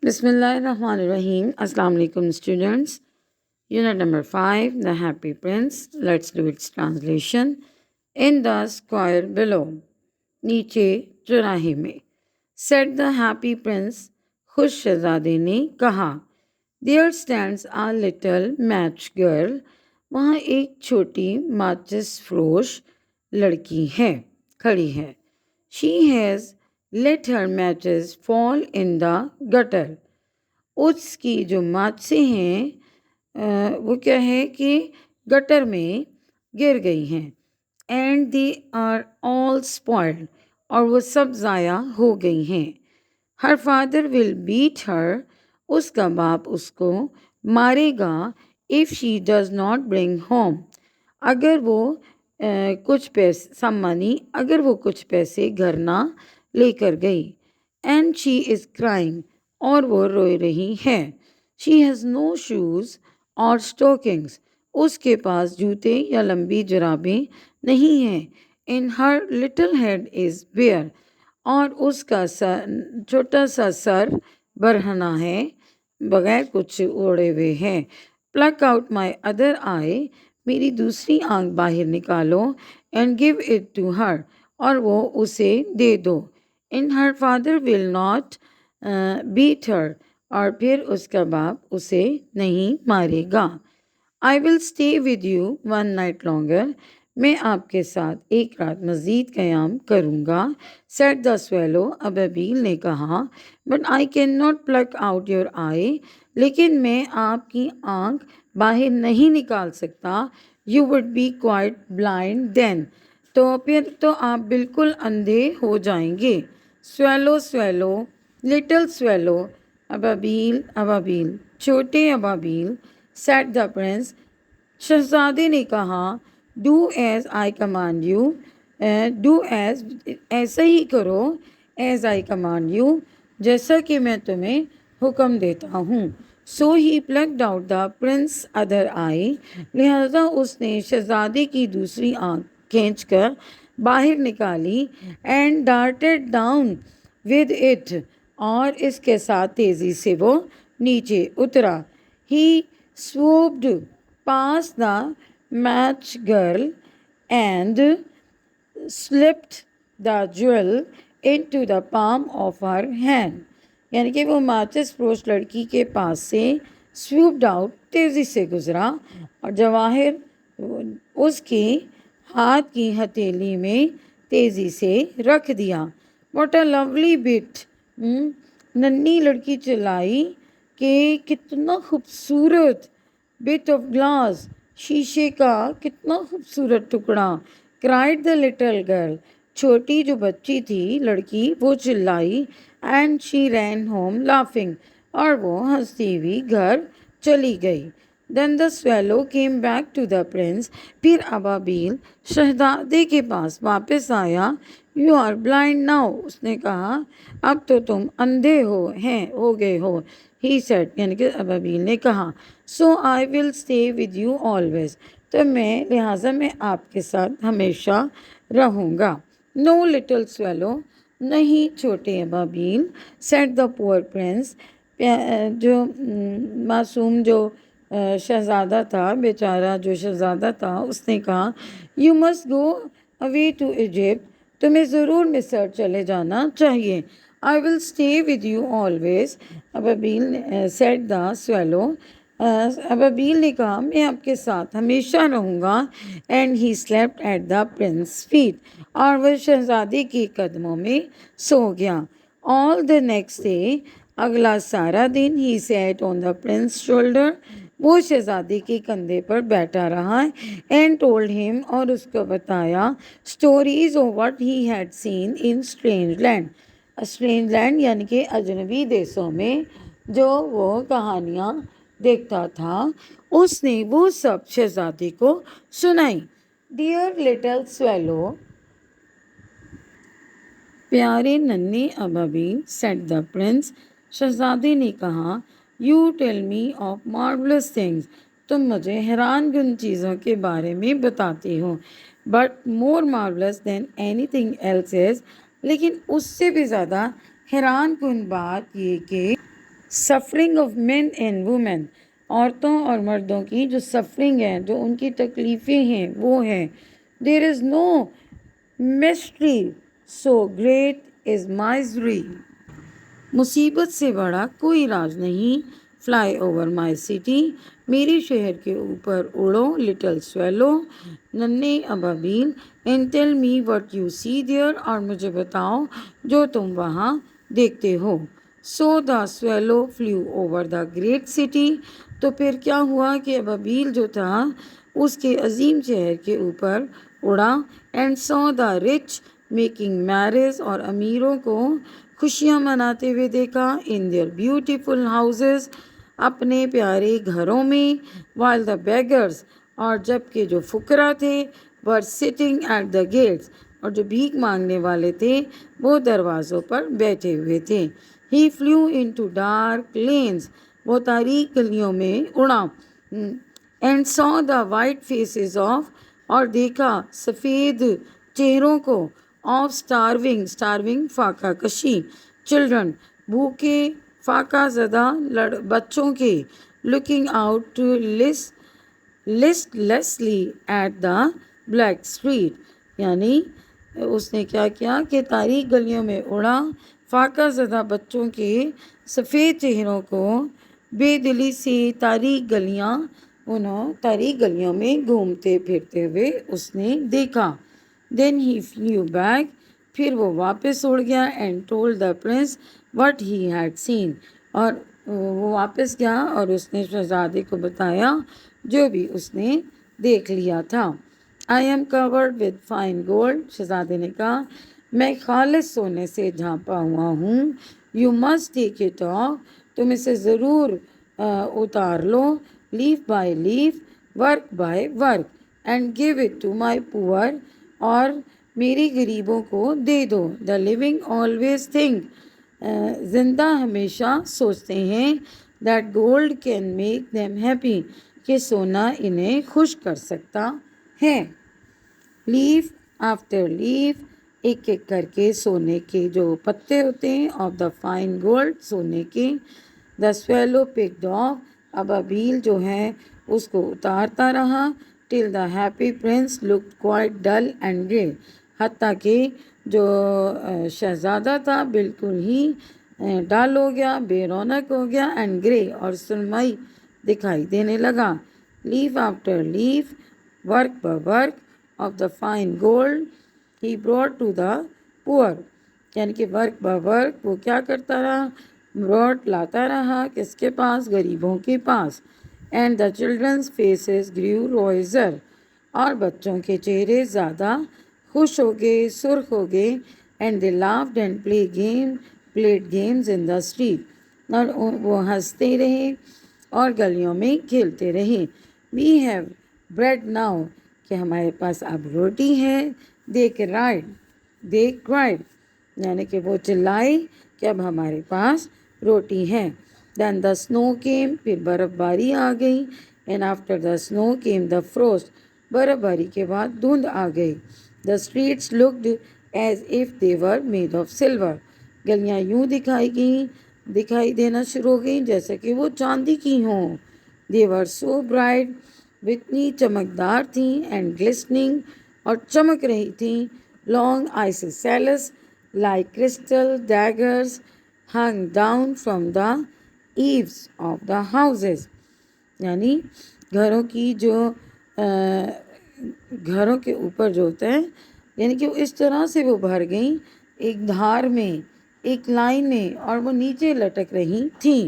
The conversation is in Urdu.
بسم اللہ الرحمن الرحیم. السلام علیکم students. Unit number 5, The Happy Prince. Let's do its translation. In the square below. نیچے چوراہے میں. Said the happy prince. خوش شہزادے نے کہا. There stands a little match girl. وہاں ایک چھوٹی ماچس فروش لڑکی ہے کھڑی ہے. She has let her matches fall in the gutter. اس کی جو ماچسیں ہیں وہ کیا ہے کہ گٹر میں گر گئی ہیں. And they are all spoiled. اور وہ سب ضائع ہو گئی ہیں. Her father will beat her. اس کا باپ اس کو مارے گا. If she does not bring home. اگر وہ کچھ پیسے some money اگر وہ کچھ پیسے گھر نہ لے کر گئی. And she is crying. اور وہ روئے رہی ہے. She has no shoes or stockings. اس کے پاس جوتے یا لمبی جرابیں نہیں ہیں. In her little head is bare. اور اس کا چھوٹا سا سر برہنہ ہے بغیر کچھ اوڑے ہوئے ہے. Pluck out my other eye. میری دوسری آنکھ باہر نکالو. And give it to her. اور وہ اسے دے دو. And her father will not beat her. اور پھر اس کا باپ اسے نہیں مارے گا. I will stay with you one night longer. میں آپ کے ساتھ ایک رات مزید قیام کروں گا. Said the swallow. ابابیل نے کہا. But I cannot pluck out your eye. لیکن میں آپ کی آنکھ باہر نہیں نکال سکتا. You would be quite blind then. تو پھر تو آپ بالکل اندھے ہو جائیں گے. Swallow swallow. Little swallow. ابابیل چھوٹے ابابیل. Said the prince. شہزادے نے کہا. Do as I command you. Do as ایسا ہی کرو. As I command you. جیسا کہ میں تمہیں حکم دیتا ہوں. So he plucked out the prince's other eye. لہذا اس نے شہزادے کی دوسری آنکھ کھینچ کر باہر نکالی. And darted down with it. اور اس کے ساتھ تیزی سے وہ نیچے اترا. He swooped past the match girl and slipped the jewel into the palm of her hand. یعنی کہ وہ ماچس فروش لڑکی کے پاس سے swooped out تیزی سے گزرا اور جواہر اس کی ہاتھ کی ہتھیلی میں تیزی سے رکھ دیا. What a lovely bit. ننھی لڑکی چلائی کہ کتنا خوبصورت. Bit of glass. شیشے کا کتنا خوبصورت ٹکڑا. Cried the little girl. چھوٹی جو بچی تھی لڑکی وہ چلائی. And she ran home laughing. اور وہ ہنستی ہوئی گھر چلی گئی. Then the swallow came back to the prince. پھر ابابیل شہزادے کے پاس واپس آیا. You are blind now. اس نے کہا اب تو تم اندھے ہو گئے ہو. He said. یعنی کہ ابابیل نے کہا. So I will stay with you always. تو لہٰذا میں آپ کے ساتھ ہمیشہ رہوں گا. No little swallow. نہیں چھوٹے ابابیل. Said the poor prince. جو معصوم جو شہزادہ تھا بیچارہ جو شہزادہ تھا اس نے کہا. You must go away to Egypt. تمہیں ضرور مصر چلے جانا چاہیے. I will stay with you always. Ababeel said the swallow. ابابیل نے کہا میں آپ کے ساتھ ہمیشہ رہوں گا. And he slept at the prince's feet. اور وہ شہزادے کے قدموں میں سو گیا. All the next day. اگلا سارا دن he sat on the prince's shoulder. وہ شہزادے کے کندھے پر بیٹھا رہا. And told him. اور اس کو بتایا stories of what he had seen in strange land. strange land یعنی کہ اجنبی دیسوں میں جو وہ کہانیاں دیکھتا تھا اس نے وہ سب شہزادے کو سنائی. Dear little swallow. پیارے ننھے ابابیل. Said the prince. شہزادے نے کہا. You tell me of marvelous things. تم مجھے حیران کن چیزوں کے بارے میں بتاتے ہو. But more marvelous than anything else is. لیکن اس سے بھی زیادہ حیران کن بات یہ کہ suffering of men and women, عورتوں اور مردوں کی جو سفرنگ ہے، جو ان کی تکلیفیں ہیں وہ ہیں. There is no mystery so great as misery. مصیبت سے بڑا کوئی راز نہیں. فلائی اوور مائی سٹی، میری شہر کے اوپر اڑو. لٹل سویلو، ننھے ابابیل. And tell me what you see there, اور مجھے بتاؤ جو تم وہاں دیکھتے ہو. So the swallow flew over the great city, تو پھر کیا ہوا کہ ابابیل جو تھا اس کے عظیم شہر کے اوپر اڑا. And saw the rich making merry, اور امیروں کو خوشیاں مناتے ہوئے دیکھا. ان دیئر بیوٹیفل ہاؤسز، اپنے پیارے گھروں میں. while the beggars، اور جب کہ جو فقراء تھے were sitting at the gates، اور جو بھیک مانگنے والے تھے وہ دروازوں پر بیٹھے ہوئے تھے. he flew into dark lanes، وہ تاریک گلیوں میں اڑا. and saw the white faces of، اور دیکھا سفید چہروں کو. of starving فاقہ کشی. children، بھوکے فاقہ زدہ بچوں کے. looking out listlessly at the black street، یعنی اس نے کیا کیا کہ تاریک گلیوں میں اڑا. فاقہ زدہ بچوں کے سفید چہروں کو بے دلی سے تاریک گلیوں میں گھومتے پھرتے ہوئے اس نے دیکھا. then he flew back، پھر وہ واپس اڑ گیا. and told the prince what he had seen، اور وہ واپس گیا اور اس نے شہزادے کو بتایا جو بھی اس نے دیکھ لیا تھا. I am covered with fine gold، شہزادے نے کہا میں خالص سونے سے ڈھانپا ہوا ہوں. you must take it off، تم اسے ضرور اتار لو. leaf by leaf، work by work، and give it to my poor، اور میری غریبوں کو دے دو. the living always think، زندہ ہمیشہ سوچتے ہیں. that gold can make them happy، کہ سونا انہیں خوش کر سکتا ہے. لیف آفٹر لیف، ایک ایک کر کے سونے کے جو پتے ہوتے ہیں. of the fine gold، سونے کے. the swallow picked off، ابابیل جو ہے اس کو اتارتا رہا. till the happy prince looked quite dull and grey، حتیٰ کہ جو شہزادہ تھا بالکل ہی ڈل ہو گیا، بے رونق ہو گیا. اینڈ گرے، اور سرمئی دکھائی دینے لگا. Leaf after leaf, work by work, of the fine gold ہی brought ٹو دا پور، یعنی کہ ورک بائی ورک وہ کیا کرتا رہا، brought لاتا رہا کس کے پاس، غریبوں کے پاس. And the children's faces grew rosier، اور بچوں کے چہرے زیادہ خوش ہو گئے، سرخ ہو گئے. And they laughed and played games in the street، اور وہ ہنستے رہے اور گلیوں میں کھیلتے رہے. we have bread now، کہ ہمارے پاس اب روٹی ہے. they cried، یعنی کہ وہ چلائے کہ اب ہمارے پاس روٹی ہے. then the snow came، پھر برف باری آ گئی. and after the snow came the frost، برف باری کے بعد دھند آ گئی. the streets looked as if they were made of silver، گلیاں یوں دکھائی دینا شروع ہو گئیں جیسے کہ وہ چاندی کی ہوں. they were so bright، وہ اتنی چمکدار تھیں. and glistening، اور چمک رہی تھیں. long isosceles like crystal daggers hung down from the eaves of the houses، یعنی گھروں کے اوپر جو ہوتا ہے، یعنی کہ اس طرح سے وہ بھر گئیں ایک دھار میں، ایک لائن میں، اور وہ نیچے لٹک رہی تھیں.